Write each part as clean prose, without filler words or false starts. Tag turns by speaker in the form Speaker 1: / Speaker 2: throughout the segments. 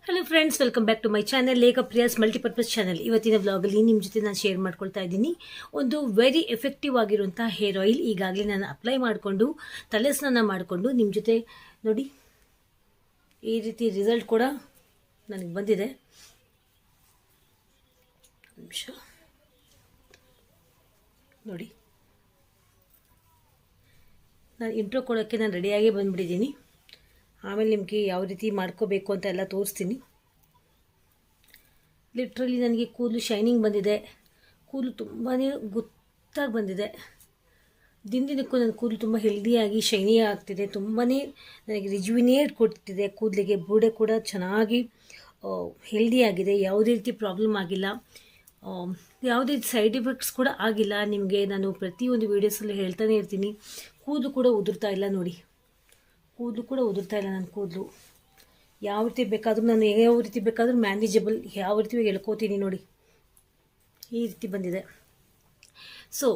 Speaker 1: Hello friends, welcome back to my channel Lekha Priya's multipurpose channel. ಇವತ್ತಿನ ವ್ಲಾಗಲ್ಲಿ ನಿಮ್ಮ ಜೊತೆ ನಾನು ಶೇರ್ ಮಾಡ್ಕೊಳ್ತಾ ಇದ್ದೀನಿ ಒಂದು ವೆರಿ ಎಫೆಕ್ಟಿವ್ ಆಗಿರುವಂಥ ಹೇರ್ ಆಯಿಲ್. ಈಗಾಗಲೇ ನಾನು ಅಪ್ಲೈ ಮಾಡಿಕೊಂಡು ತಲೆ ಸ್ನಾನ ಮಾಡಿಕೊಂಡು ನಿಮ್ಮ ಜೊತೆ ನೋಡಿ ಈ ರೀತಿ ರಿಸಲ್ಟ್ ಕೂಡ ನನಗೆ ಬಂದಿದೆ. ನಿಮಿಷ ನೋಡಿ, ನಾನು ಇಂಟ್ರೋ ಕೊಡೋಕ್ಕೆ ನಾನು ರೆಡಿಯಾಗೇ ಬಂದುಬಿಟ್ಟಿದ್ದೀನಿ. ಆಮೇಲೆ ನಿಮಗೆ ಯಾವ ರೀತಿ ಮಾಡ್ಕೋಬೇಕು ಅಂತ ಎಲ್ಲ ತೋರಿಸ್ತೀನಿ. ಲಿಟ್ರಲಿ ನನಗೆ ಕೂದಲು ಶೈನಿಂಗ್ ಬಂದಿದೆ, ಕೂದಲು ತುಂಬಾ ಗುತ್ತಾಗಿ ಬಂದಿದೆ. ದಿನಕ್ಕೂ ನನ್ನ ಕೂದಲು ತುಂಬ ಹೆಲ್ದಿಯಾಗಿ ಶೈನಿ ಆಗ್ತಿದೆ. ತುಂಬಾ ನನಗೆ ರಿಜುವಿನೇಟ್ ಕೊಡ್ತಿದೆ. ಕೂದಲಿಗೆ ಬುಡೆ ಕೂಡ ಚೆನ್ನಾಗಿ ಹೆಲ್ದಿಯಾಗಿದೆ. ಯಾವುದೇ ರೀತಿ ಪ್ರಾಬ್ಲಮ್ ಆಗಿಲ್ಲ, ಯಾವುದೇ ರೀತಿ ಸೈಡ್ ಎಫೆಕ್ಟ್ಸ್ ಕೂಡ ಆಗಿಲ್ಲ. ನಿಮಗೆ ನಾನು ಪ್ರತಿಯೊಂದು ವೀಡಿಯೋಸಲ್ಲಿ ಹೇಳ್ತಾನೆ ಇರ್ತೀನಿ, ಕೂದಲು ಕೂಡ ಉದುರ್ತಾ ಇಲ್ಲ. ನೋಡಿ, ಕೂದಲು ಕೂಡ ಉದುರ್ತಾ ಇಲ್ಲ. ನನ್ನ ಕೂದಲು ಯಾವ ರೀತಿ ಬೇಕಾದರೂ ನಾನು ಯಾವ ರೀತಿ ಬೇಕಾದರೂ ಮ್ಯಾನೇಜಬಲ್ ಯಾವ ರೀತಿ ಹೇಳ್ಕೋತೀನಿ. ನೋಡಿ, ಈ ರೀತಿ ಬಂದಿದೆ. ಸೊ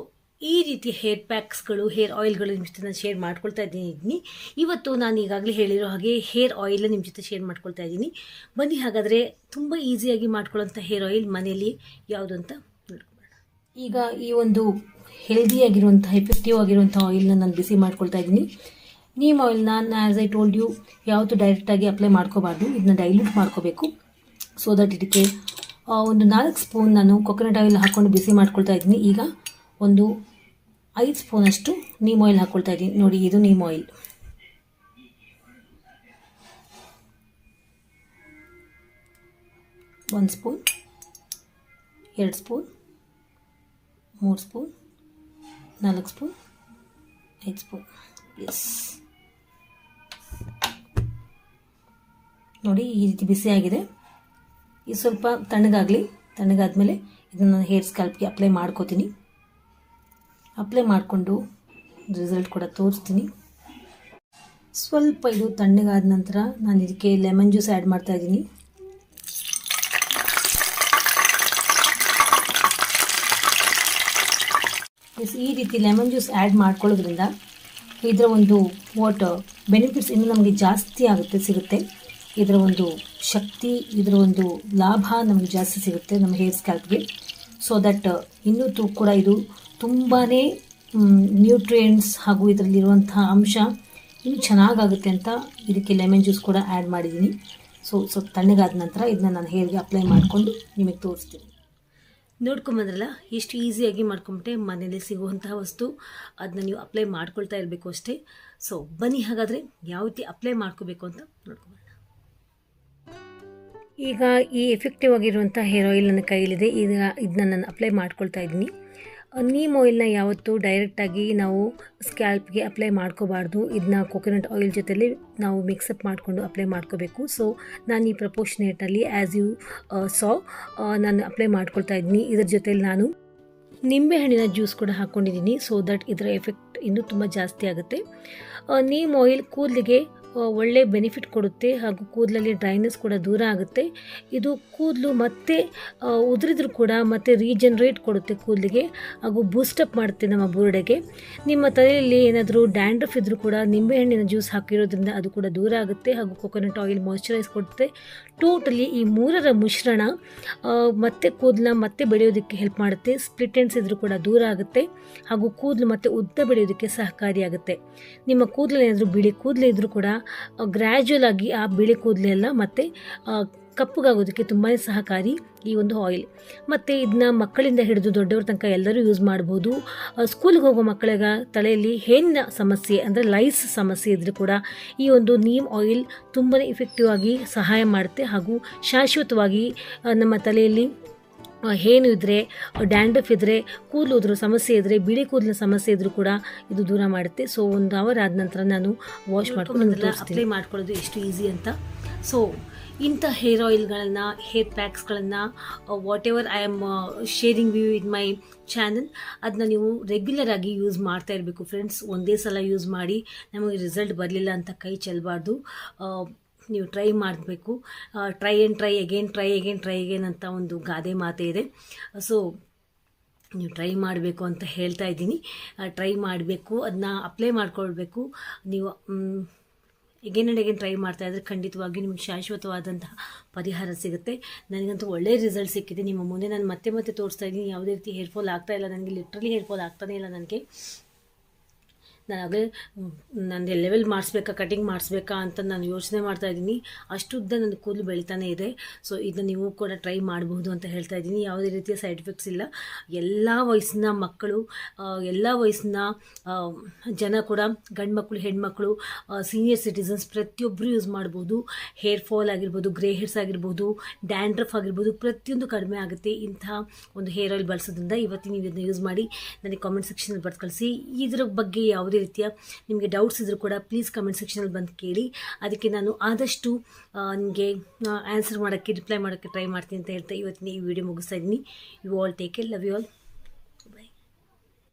Speaker 1: ಈ ರೀತಿ ಹೇರ್ ಪ್ಯಾಕ್ಸ್ಗಳು, ಹೇರ್ ಆಯಿಲ್ಗಳು ನಿಮ್ಮ ಜೊತೆ ನಾನು ಶೇರ್ ಮಾಡ್ಕೊಳ್ತಾ ಇದ್ದೀನಿ. ಇವತ್ತು ನಾನು ಈಗಾಗಲೇ ಹೇಳಿರೋ ಹಾಗೆ ಹೇರ್ ಆಯಿಲ್ ನಿಮ್ಮ ಜೊತೆ ಶೇರ್ ಮಾಡ್ಕೊಳ್ತಾ ಇದ್ದೀನಿ. ಬನ್ನಿ ಹಾಗಾದರೆ ತುಂಬ ಈಸಿಯಾಗಿ ಮಾಡ್ಕೊಳ್ಳೋಂಥ ಹೇರ್ ಆಯಿಲ್ ಮನೆಯಲ್ಲಿ ಯಾವುದು ಅಂತ ನೋಡ್ಕೊಳ್ಳೋಣ. ಈಗ ಈ ಒಂದು ಹೆಲ್ದಿಯಾಗಿರುವಂಥ ಎಫೆಕ್ಟಿವ್ ಆಗಿರುವಂಥ ಆಯಿಲ್ನ ನಾನು ಬಿಸಿ ಮಾಡ್ಕೊಳ್ತಾ ಇದ್ದೀನಿ. ನೀಮ್ ಆಯಿಲ್ನ ಆ್ಯಸ್ ಐ ಟೋಲ್ಡ್ ಯು ಯಾವತ್ತೂ ಡೈರೆಕ್ಟಾಗಿ ಅಪ್ಲೈ ಮಾಡ್ಕೋಬಾರ್ದು. ಇದನ್ನ ಡೈಲ್ಯೂಟ್ ಮಾಡ್ಕೋಬೇಕು. ಸೊ ದಟ್ ಇದಕ್ಕೆ ಒಂದು 4 ಸ್ಪೂನ್ ನಾನು ಕೊಕೊನಟ್ ಆಯಿಲ್ ಹಾಕ್ಕೊಂಡು ಬಿಸಿ ಮಾಡ್ಕೊಳ್ತಾ ಇದ್ದೀನಿ. ಈಗ ಒಂದು 5 ಸ್ಪೂನಷ್ಟು ನೀಮ್ ಆಯಿಲ್ ಹಾಕ್ಕೊಳ್ತಾ ಇದ್ದೀನಿ. ನೋಡಿ, ಇದು ನೀಮ್ ಆಯಿಲ್. ಒಂದು spoon, 2 spoon, 3 spoon, 4 spoon, 5 spoon. Yes, ನೋಡಿ ಈ ರೀತಿ ಬಿಸಿಯಾಗಿದೆ. ಇದು ಸ್ವಲ್ಪ ತಣ್ಣಗಾಗಲಿ. ತಣ್ಣಗಾದ್ಮೇಲೆ ಇದನ್ನು ನಾನು ಹೇರ್ ಸ್ಕ್ಯಾಲ್ಪ್ಗೆ ಅಪ್ಲೈ ಮಾಡ್ಕೋತೀನಿ. ಅಪ್ಲೈ ಮಾಡಿಕೊಂಡು ರಿಸಲ್ಟ್ ಕೂಡ ತೋರಿಸ್ತೀನಿ. ಸ್ವಲ್ಪ ಇದು ತಣ್ಣಗಾದ ನಂತರ ನಾನು ಇದಕ್ಕೆ ಲೆಮನ್ ಜ್ಯೂಸ್ ಆ್ಯಡ್ ಮಾಡ್ತಾ ಇದ್ದೀನಿ. ಈ ರೀತಿ ಲೆಮನ್ ಜ್ಯೂಸ್ ಆ್ಯಡ್ ಮಾಡ್ಕೊಳ್ಳೋದ್ರಿಂದ ಇದರ ಒಂದು ಬೆನಿಫಿಟ್ಸ್ ಇನ್ನೂ ನಮಗೆ ಜಾಸ್ತಿ ಸಿಗುತ್ತೆ. ಇದರ ಒಂದು ಶಕ್ತಿ, ಇದರ ಒಂದು ಲಾಭ ನಮಗೆ ಜಾಸ್ತಿ ಸಿಗುತ್ತೆ ನಮ್ಮ ಹೇರ್ ಸ್ಕ್ಯಾಲ್ಪ್ಗೆ. ಸೊ ದಟ್ ಇನ್ನೂ ಕೂಡ ಇದು ತುಂಬಾ ನ್ಯೂಟ್ರಿಯೆಂಟ್ಸ್ ಹಾಗೂ ಇದರಲ್ಲಿರುವಂಥ ಅಂಶ ಇನ್ನೂ ಚೆನ್ನಾಗಾಗುತ್ತೆ ಅಂತ ಇದಕ್ಕೆ ಲೆಮನ್ ಜ್ಯೂಸ್ ಕೂಡ ಆ್ಯಡ್ ಮಾಡಿದ್ದೀನಿ. ಸ್ವಲ್ಪ ತಣ್ಣಗಾದ ನಂತರ ಇದನ್ನ ನಾನು ಹೇರ್ಗೆ ಅಪ್ಲೈ ಮಾಡಿಕೊಂಡು ನಿಮಗೆ ತೋರಿಸ್ತೀನಿ. ನೋಡ್ಕೊಂಬಂದ್ರಲ್ಲ, ಎಷ್ಟು ಈಸಿಯಾಗಿ ಮಾಡ್ಕೊಂಬಿಟ್ಟೆ. ಮನೇಲಿ ಸಿಗುವಂತಹ ವಸ್ತು, ಅದನ್ನ ನೀವು ಅಪ್ಲೈ ಮಾಡ್ಕೊಳ್ತಾ ಇರಬೇಕು ಅಷ್ಟೇ. ಸೊ ಬನ್ನಿ ಹಾಗಾದರೆ ಯಾವ ರೀತಿ ಅಪ್ಲೈ ಮಾಡ್ಕೋಬೇಕು ಅಂತ ನೋಡ್ಕೊಂಬರೋಣ. ಈಗ ಈ ಎಫೆಕ್ಟಿವ್ ಆಗಿರುವಂಥ ಹೇರ್ ಆಯಿಲ್ ನನ್ನ ಕೈಯಲ್ಲಿದೆ. ಈಗ ಇದನ್ನ ನಾನು ಅಪ್ಲೈ ಮಾಡ್ಕೊಳ್ತಾ ಇದ್ದೀನಿ. ನೀಮ್ ಆಯಿಲ್ನ ಯಾವತ್ತೂ ಡೈರೆಕ್ಟಾಗಿ ನಾವು ಸ್ಕ್ಯಾಲ್ಪ್ಗೆ ಅಪ್ಲೈ ಮಾಡ್ಕೋಬಾರ್ದು. ಇದನ್ನ ಕೊಕೊನಟ್ ಆಯಿಲ್ ಜೊತೆಲಿ ನಾವು ಮಿಕ್ಸಪ್ ಮಾಡಿಕೊಂಡು ಅಪ್ಲೈ ಮಾಡ್ಕೋಬೇಕು. ಸೊ ನಾನು ಈ ಪ್ರಪೋರ್ಷನೇಟಲ್ಲಿ ಆ್ಯಸ್ ಯು ನಾನು ಅಪ್ಲೈ ಮಾಡ್ಕೊಳ್ತಾ ಇದ್ದೀನಿ. ಇದ್ರ ಜೊತೆಲಿ ನಾನು ನಿಂಬೆಹಣ್ಣಿನ ಜ್ಯೂಸ್ ಕೂಡ ಹಾಕ್ಕೊಂಡಿದ್ದೀನಿ. ಸೊ ದಟ್ ಇದರ ಎಫೆಕ್ಟ್ ಇನ್ನೂ ತುಂಬ ಜಾಸ್ತಿ ಆಗುತ್ತೆ. ನೀಮ್ ಆಯಿಲ್ ಕೂದಲಿಗೆ ಒಳ್ಳೆ ಬೆನಿಫಿಟ್ ಕೊಡುತ್ತೆ, ಹಾಗೂ ಕೂದಲಲ್ಲಿ ಡ್ರೈನೆಸ್ ಕೂಡ ದೂರ ಆಗುತ್ತೆ. ಇದು ಕೂದಲು ಮತ್ತೆ ಉದುರಿದ್ರೂ ಕೂಡ ಮತ್ತೆ ರೀಜನ್ರೇಟ್ ಕೊಡುತ್ತೆ ಕೂದಲಿಗೆ, ಹಾಗೂ ಬೂಸ್ಟಪ್ ಮಾಡುತ್ತೆ ನಮ್ಮ ಬುರುಡೆಗೆ. ನಿಮ್ಮ ತಲೆಯಲ್ಲಿ ಏನಾದರೂ ಡ್ಯಾಂಡ್ರಫ್ ಇದ್ದರೂ ಕೂಡ ನಿಂಬೆಹಣ್ಣಿನ ಜ್ಯೂಸ್ ಹಾಕಿರೋದ್ರಿಂದ ಅದು ಕೂಡ ದೂರ ಆಗುತ್ತೆ, ಹಾಗೂ ಕೊಕೊನಟ್ ಆಯಿಲ್ ಮಾಯ್ಶ್ಚರೈಸ್ ಕೊಡುತ್ತೆ. ಟೋಟಲಿ ಈ ಮೂರರ ಮಿಶ್ರಣ ಮತ್ತೆ ಕೂದಲ ಮತ್ತೆ ಬೆಳೆಯೋದಕ್ಕೆ ಹೆಲ್ಪ್ ಮಾಡುತ್ತೆ. ಸ್ಪ್ಲಿಟ್ ಎಂಡ್ಸ್ ಇದ್ರೂ ಕೂಡ ದೂರ ಆಗುತ್ತೆ, ಹಾಗೂ ಕೂದಲು ಮತ್ತೆ ಉದ್ದ ಬೆಳೆಯೋದಕ್ಕೆ ಸಹಕಾರಿಯಾಗುತ್ತೆ. ನಿಮ್ಮ ಕೂದಲು ಏನಾದರೂ ಬಿಳಿ ಕೂದಲು ಇದ್ದರೂ ಕೂಡ ಗ್ರ್ಯಾಜುವಲ್ ಆಗಿ ಆ ಬಿಳಿ ಕೂದಲೆಲ್ಲ ಮತ್ತೆ ಕಪ್ಪಗಾಗೋದಕ್ಕೆ ತುಂಬಾ ಸಹಕಾರಿ ಈ ಒಂದು ಆಯಿಲ್. ಮತ್ತು ಇದನ್ನ ಮಕ್ಕಳಿಂದ ಹಿಡಿದು ದೊಡ್ಡವ್ರ ತನಕ ಎಲ್ಲರೂ ಯೂಸ್ ಮಾಡ್ಬೋದು. ಸ್ಕೂಲಿಗೆ ಹೋಗೋ ಮಕ್ಕಳಿಗೆ ತಲೆಯಲ್ಲಿ ಹೇನಿನ ಸಮಸ್ಯೆ ಅಂದರೆ ಲೈಸ್ ಸಮಸ್ಯೆ ಇದ್ದರೂ ಕೂಡ ಈ ಒಂದು ನೀಮ್ ಆಯಿಲ್ ತುಂಬಾ ಎಫೆಕ್ಟಿವ್ ಆಗಿ ಸಹಾಯ ಮಾಡುತ್ತೆ, ಹಾಗೂ ಶಾಶ್ವತವಾಗಿ ನಮ್ಮ ತಲೆಯಲ್ಲಿ ಏನು ಇದ್ದರೆ, ಡ್ಯಾಂಡ್ರಫ್ ಇದ್ದರೆ, ಕೂದಲು ಉದುರೋ ಸಮಸ್ಯೆ ಇದ್ದರೆ, ಬಿಳಿ ಕೂದಲಿನ ಸಮಸ್ಯೆ ಇದ್ದರೂ ಕೂಡ ಇದು ದೂರ ಮಾಡುತ್ತೆ. ಸೊ 1 ಅವರ್ ಆದ ನಂತರ ನಾನು ವಾಶ್ ಮಾಡ್ಕೊಂಡು ಅಪ್ಲೈ ಮಾಡ್ಕೊಳ್ಳೋದು ಎಷ್ಟು ಈಸಿ ಅಂತ. ಸೊ ಇಂಥ ಹೇರ್ ಆಯಿಲ್ಗಳನ್ನು, ಹೇರ್ ಪ್ಯಾಕ್ಸ್ಗಳನ್ನು whatever I am sharing view in my channel, ಅದನ್ನ ನೀವು ರೆಗ್ಯುಲರ್ ಆಗಿ ಯೂಸ್ ಮಾಡ್ತಾ ಇರಬೇಕು ಫ್ರೆಂಡ್ಸ್. ಒಂದೇ ಸಲ ಯೂಸ್ ಮಾಡಿ ನಮಗೆ ರಿಸಲ್ಟ್ ಬರಲಿಲ್ಲ ಅಂತ ಕೈ ಚೆಲ್ಲಬಾರ್ದು. ನೀವು ಟ್ರೈ ಮಾಡಬೇಕು. ಟ್ರೈ ಅಗೇನ್ ಅಂತ ಒಂದು ಗಾದೆ ಮಾತೆ ಇದೆ. ಸೊ ನೀವು ಟ್ರೈ ಮಾಡಬೇಕು ಅಂತ ಹೇಳ್ತಾ ಇದ್ದೀನಿ. ಟ್ರೈ ಮಾಡಬೇಕು, ಅದನ್ನ ಅಪ್ಲೈ ಮಾಡ್ಕೊಳ್ಬೇಕು. ನೀವು ಎಗೇನ್ ಆ್ಯಂಡ್ ಎಗೇನ್ ಟ್ರೈ ಮಾಡ್ತಾ ಇದ್ದರೆ ಖಂಡಿತವಾಗಿಯೂ ನಿಮಗೆ ಶಾಶ್ವತವಾದಂತಹ ಪರಿಹಾರ ಸಿಗುತ್ತೆ. ನನಗಂತೂ ಒಳ್ಳೆಯ ರಿಸಲ್ಟ್ ಸಿಕ್ಕಿದೆ. ನಿಮ್ಮ ಮುಂದೆ ನಾನು ಮತ್ತೆ ಮತ್ತೆ ತೋರಿಸ್ತಾ ಇದ್ದೀನಿ. ಯಾವುದೇ ರೀತಿ ಹೇರ್ ಫಾಲ್ ಆಗ್ತಾ ಇಲ್ಲ ನನಗೆ, ಲಿಟ್ರಲಿ ಹೇರ್ ಫಾಲ್ ಆಗ್ತಾನೇ ಇಲ್ಲ ನನಗೆ. ನಾನಾಗಲೇ ನಾನು ಲೆವೆಲ್ ಮಾಡಿಸ್ಬೇಕಾ, ಕಟಿಂಗ್ ಮಾಡಿಸ್ಬೇಕಾ ಅಂತ ನಾನು ಯೋಚನೆ ಮಾಡ್ತಾಯಿದ್ದೀನಿ. ಅಷ್ಟುದ್ದ ನನ್ನ ಕೂದಲು ಬೆಳೀತಾನೆ ಇದೆ. ಸೊ ಇದನ್ನ ನೀವು ಕೂಡ ಟ್ರೈ ಮಾಡಬಹುದು ಅಂತ ಹೇಳ್ತಾ ಇದ್ದೀನಿ. ಯಾವುದೇ ರೀತಿಯ ಸೈಡ್ ಎಫೆಕ್ಟ್ಸ್ ಇಲ್ಲ. ಎಲ್ಲ ವಯಸ್ಸಿನ ಮಕ್ಕಳು, ಎಲ್ಲ ವಯಸ್ಸಿನ ಜನ ಕೂಡ, ಗಂಡು ಮಕ್ಕಳು, ಹೆಣ್ಮಕ್ಳು, ಸೀನಿಯರ್ ಸಿಟಿಸನ್ಸ್ ಪ್ರತಿಯೊಬ್ಬರು ಯೂಸ್ ಮಾಡ್ಬೋದು. ಹೇರ್ ಫಾಲ್ ಆಗಿರ್ಬೋದು, ಗ್ರೇ ಹೇರ್ಸ್ ಆಗಿರ್ಬೋದು, ಡ್ಯಾಂಡ್ರಫ್ ಆಗಿರ್ಬೋದು, ಪ್ರತಿಯೊಂದು ಕಡಿಮೆ ಆಗುತ್ತೆ ಇಂಥ ಒಂದು ಹೇರ್ ಆಯಿಲ್ ಬಳಸೋದ್ರಿಂದ. ಇವತ್ತು ನೀವು ಇದನ್ನ ಯೂಸ್ ಮಾಡಿ ನನಗೆ ಕಾಮೆಂಟ್ ಸೆಕ್ಷನಲ್ಲಿ ಬರ್ದು ಕಳಿಸಿ. ಇದರ ಬಗ್ಗೆ ಯಾವುದೇ ರೀತಿಯ ನಿಮಗೆ ಡೌಟ್ಸ್ ಇದ್ದರೂ ಕೂಡ ಪ್ಲೀಸ್ ಕಮೆಂಟ್ ಸೆಕ್ಷನಲ್ಲಿ ಬಂದು ಕೇಳಿ. ಅದಕ್ಕೆ ನಾನು ಆದಷ್ಟು ನಿಮಗೆ ಆನ್ಸರ್ ಮಾಡೋಕ್ಕೆ, ರಿಪ್ಲೈ ಮಾಡೋಕ್ಕೆ ಟ್ರೈ ಮಾಡ್ತೀನಿ ಅಂತ ಹೇಳ್ತಾ ಇವತ್ತಿನ ಈ ವಿಡಿಯೋ ಮುಗಿಸ್ತಾ ಇದ್ದೀನಿ. You all take care, love you all.